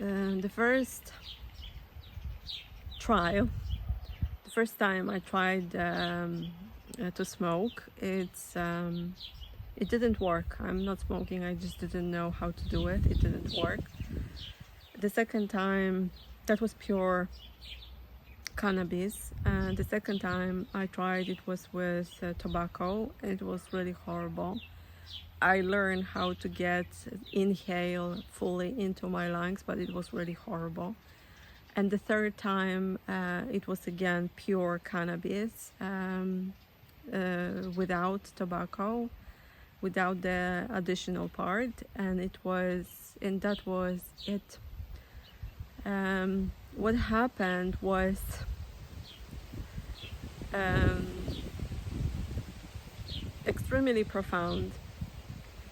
The first trial, the first time I tried to smoke, it didn't work. I'm not smoking, I just didn't know how to do it. It didn't work. The second time, that was pure cannabis. And the second time I tried, it was with tobacco. It was really horrible. I learned how to inhale fully into my lungs, but it was really horrible. And the third time, it was again pure cannabis, without tobacco, without the additional part, and that was it. What happened was extremely profound.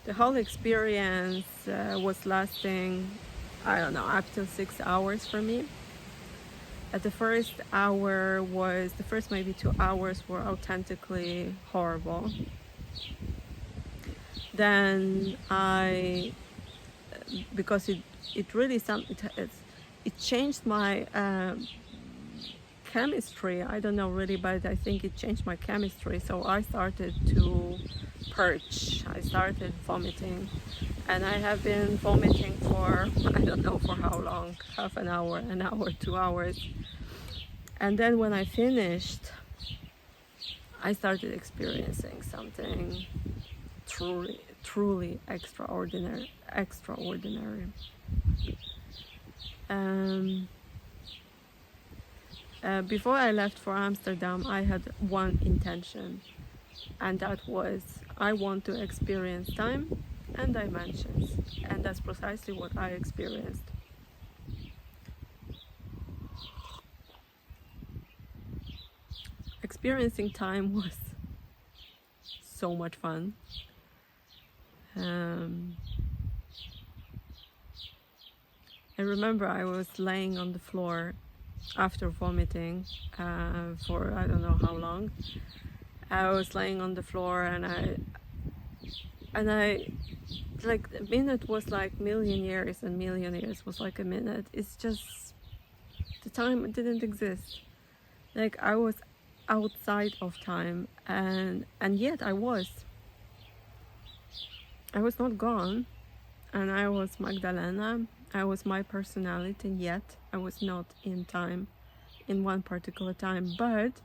The whole experience was lasting, I don't know, up to 6 hours for me. At the first maybe 2 hours were authentically horrible. Then because it really it changed my chemistry. I don't know really, but I think it changed my chemistry. So I started to purge. I started vomiting, and I have been vomiting for I don't know for how long, half an hour, 2 hours. And then when I finished, I started experiencing something truly extraordinary. Before I left for Amsterdam, I had one intention, and that was I want to experience time and dimensions, and that's precisely what I experienced. Experiencing time was so much fun. I remember I was laying on the floor after vomiting for I don't know how long. I was laying on the floor, and I like a minute was like million years, and million years was like a minute. It's just the time didn't exist. Like I was outside of time, and yet I was not gone, and I was Magdalena. I was my personality, yet I was not in time, in one particular time. But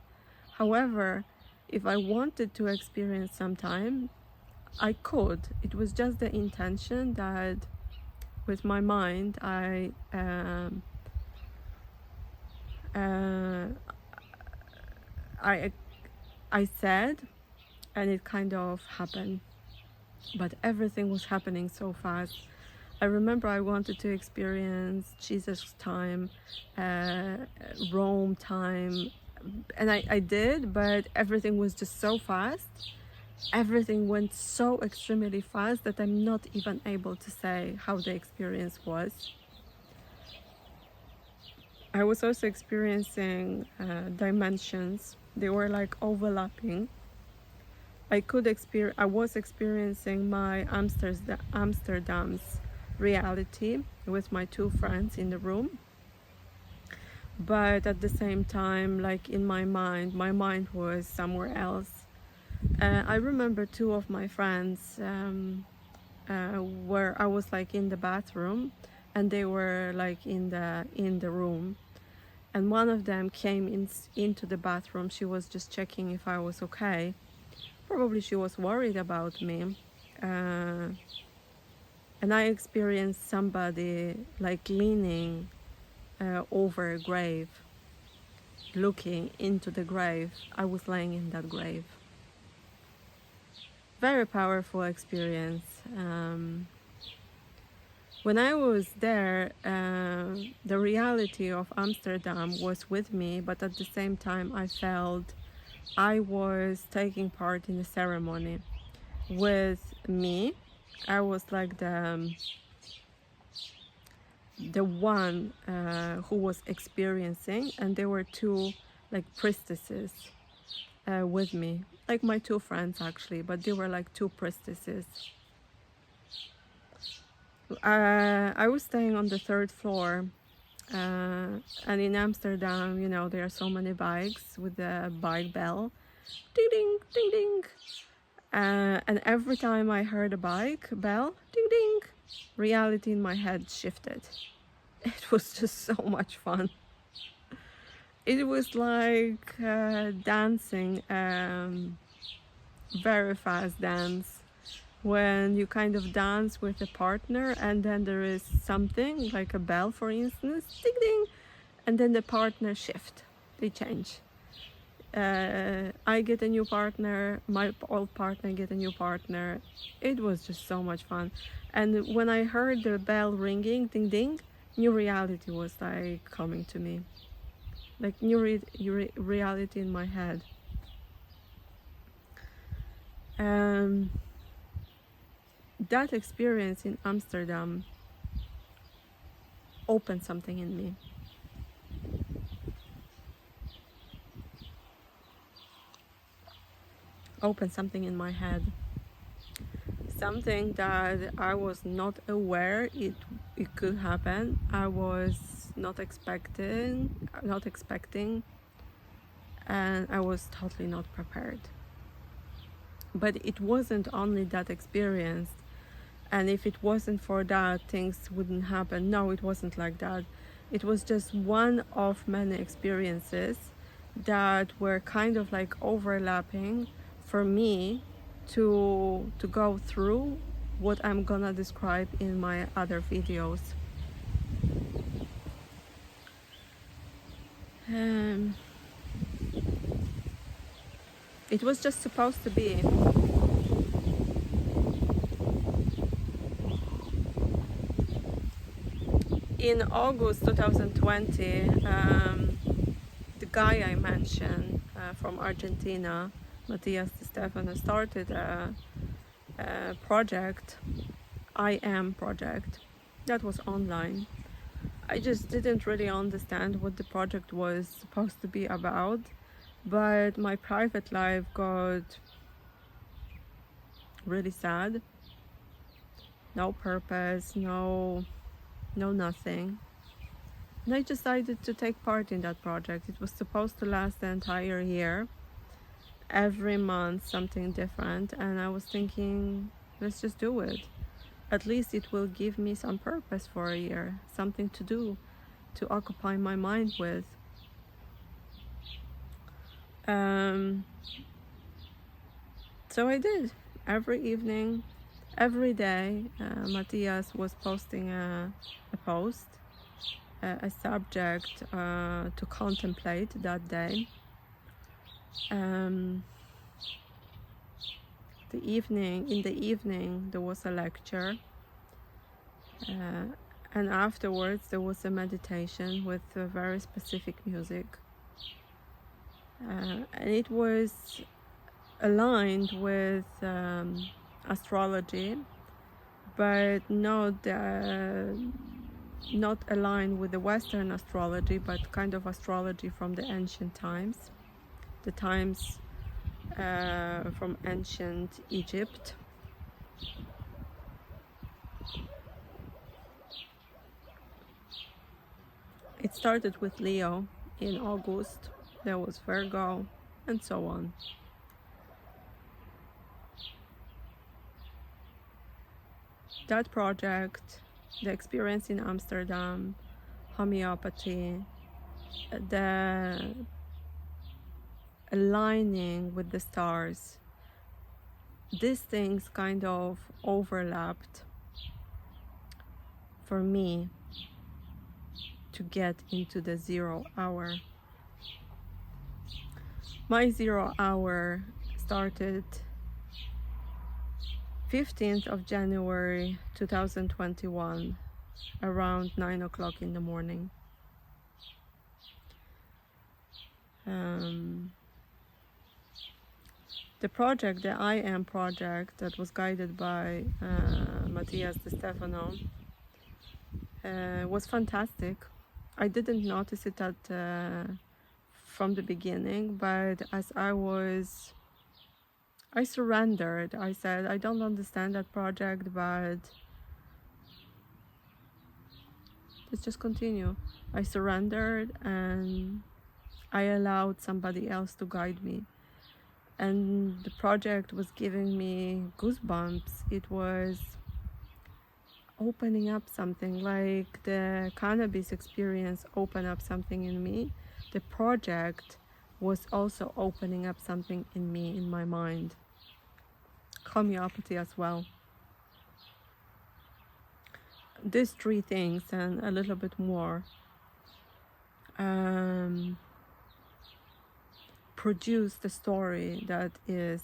however, if I wanted to experience some time, I could. It was just the intention that with my mind I said, and it kind of happened. But everything was happening so fast. I remember I wanted to experience Jesus time, Rome time, and I did, but everything was just so fast. Everything went so extremely fast that I'm not even able to say how the experience was. I was also experiencing dimensions. They were like overlapping. I was experiencing my Amsterdam's reality with my two friends in the room, but at the same time, like in my mind was somewhere else. I remember two of my friends where I was like in the bathroom, and they were like in the room, and one of them came into the bathroom. She was just checking if I was okay. Probably she was worried about me. And I experienced somebody like leaning over a grave, looking into the grave. I was laying in that grave. Very powerful experience. When I was there, the reality of Amsterdam was with me, but at the same time I felt I was taking part in a ceremony with me. I was like the one who was experiencing, and there were two like priestesses with me, like my two friends actually, but they were like two priestesses. I was staying on the third floor, and in Amsterdam, you know, there are so many bikes with the bike bell, ding ding ding ding, and every time I heard a bike bell, ding ding, reality in my head shifted. It was just so much fun. It was like dancing, very fast dance, when you kind of dance with a partner and then there is something like a bell, for instance, ding ding, and then the partner shift, they change. I get a new partner, my old partner get a new partner. It was just so much fun. And when I heard the bell ringing, ding ding, new reality was like coming to me, like new reality in my head. That experience in Amsterdam opened something in me. Opened something in my head. Something that I was not aware it could happen. I was not expecting, and I was totally not prepared. But it wasn't only that experience, and if it wasn't for that, things wouldn't happen. No, it wasn't like that. It was just one of many experiences that were kind of like overlapping for me to go through what I'm gonna describe in my other videos. It was just supposed to be. In August 2020, the guy I mentioned from Argentina, Matias Di Stefano, started a project, I Am project, that was online. I just didn't really understand what the project was supposed to be about, but my private life got really sad. No purpose, no nothing. And I decided to take part in that project. It was supposed to last the entire year, every month something different, and I was thinking, let's just do it. At least it will give me some purpose for a year, something to do, to occupy my mind with. So I did. Every evening, every day, Matthias was posting a post, a subject to contemplate that day. In the evening there was a lecture, and afterwards there was a meditation with a very specific music, and it was aligned with astrology, but not aligned with the Western astrology, but kind of astrology from the ancient times, the times from ancient Egypt. It started with Leo in August, there was Virgo, and so on. That project, the experience in Amsterdam, homeopathy, the aligning with the stars, these things kind of overlapped for me to get into the 0 hour. My 0 hour started 15th of January 2021, around 9 o'clock in the morning. The project, the I Am project, that was guided by Matias Di Stefano, was fantastic. I didn't notice it from the beginning, but as I surrendered. I said, I don't understand that project, but let's just continue. I surrendered and I allowed somebody else to guide me. And the project was giving me goosebumps. It was opening up something, like the cannabis experience opened up something in me. The project was also opening up something in me, in my mind. Homeopathy as well. These three things and a little bit more produce the story that is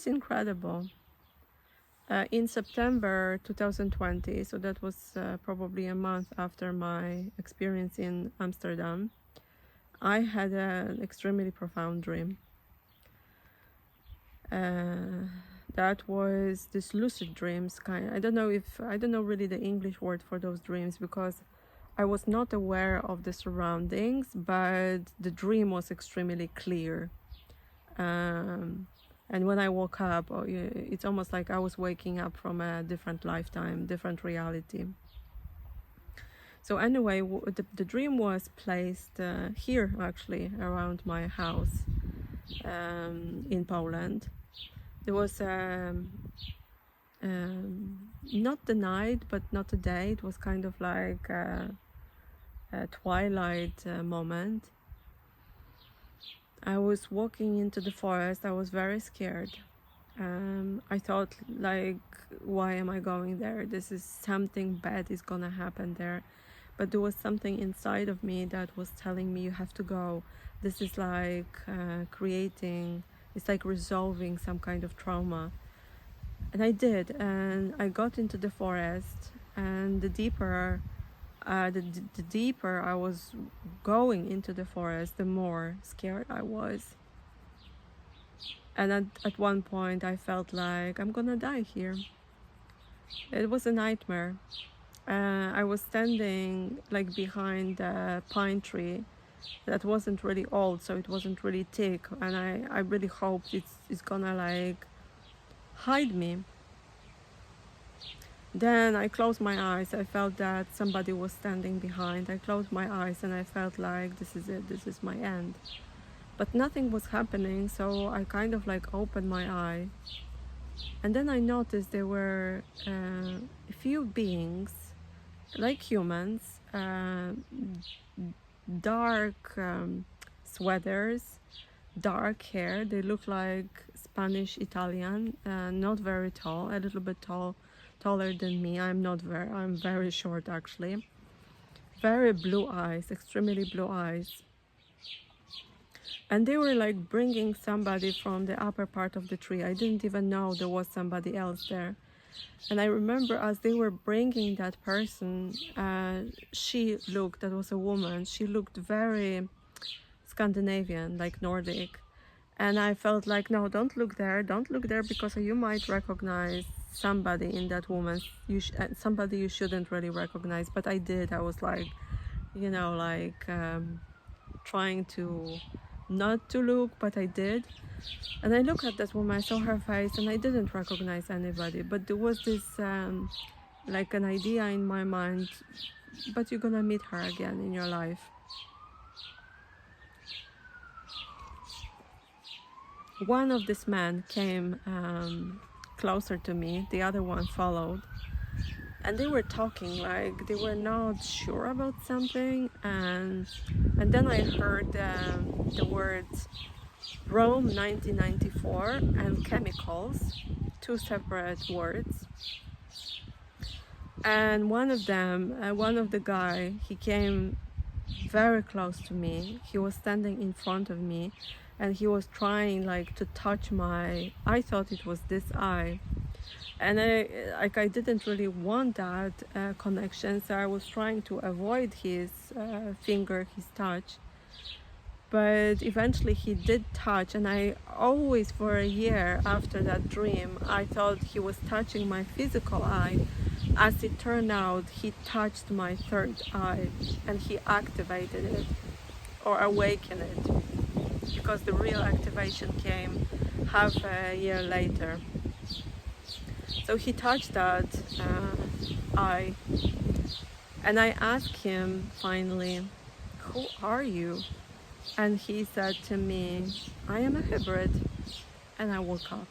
incredible. In September 2020, so that was probably a month after my experience in Amsterdam, I had an extremely profound dream. That was this lucid dreams kind. I don't know really the English word for those dreams, because I was not aware of the surroundings, but the dream was extremely clear. And when I woke up, it's almost like I was waking up from a different lifetime, different reality. So anyway, the dream was placed here, actually, around my house in Poland. There was not the night, but not the day. It was kind of like a twilight moment. I was walking into the forest. I was very scared. I thought, like, why am I going there? This is something bad is gonna happen there. But there was something inside of me that was telling me, you have to go. This is like it's like resolving some kind of trauma. And I did, and I got into the forest, and the deeper I was going into the forest, the more scared I was. And at one point I felt like I'm gonna die here. It was a nightmare. I was standing like behind a pine tree that wasn't really old, so it wasn't really thick, and I really hoped it's gonna like hide me. Then I closed my eyes. I felt that somebody was standing behind. I closed my eyes and I felt like this is it, this is my end. But nothing was happening, so I kind of like opened my eye. And then I noticed there were a few beings, like humans, dark sweaters, dark hair. They look like Spanish Italian, not very tall, a little bit taller than me. I'm very short, actually. Very blue eyes, extremely blue eyes. And they were like bringing somebody from the upper part of the tree. I didn't even know there was somebody else there. And I remember as they were bringing that person, that was a woman, she looked very Scandinavian, like Nordic. And I felt like, no, don't look there, because you might recognize somebody in that woman, somebody you shouldn't really recognize. But I did. I was like, trying to not to look, but I did. And I looked at that woman, I saw her face, and I didn't recognize anybody. But there was this like an idea in my mind, but you're gonna meet her again in your life. One of these men came closer to me, the other one followed, and they were talking like they were not sure about something, and then I heard the words Rome 1994 and chemicals, two separate words. And one of the guy, he came very close to me. He was standing in front of me, and he was trying like to touch I thought it was this eye, and I didn't really want that connection, so I was trying to avoid his finger, his touch. But eventually he did touch, and I always, for a year after that dream, I thought he was touching my physical eye. As it turned out, he touched my third eye, and he activated it or awakened it. because the real activation came half a year later. So he touched that eye, and I asked him finally, "Who are you?" And he said to me, "I am a hybrid." And I woke up.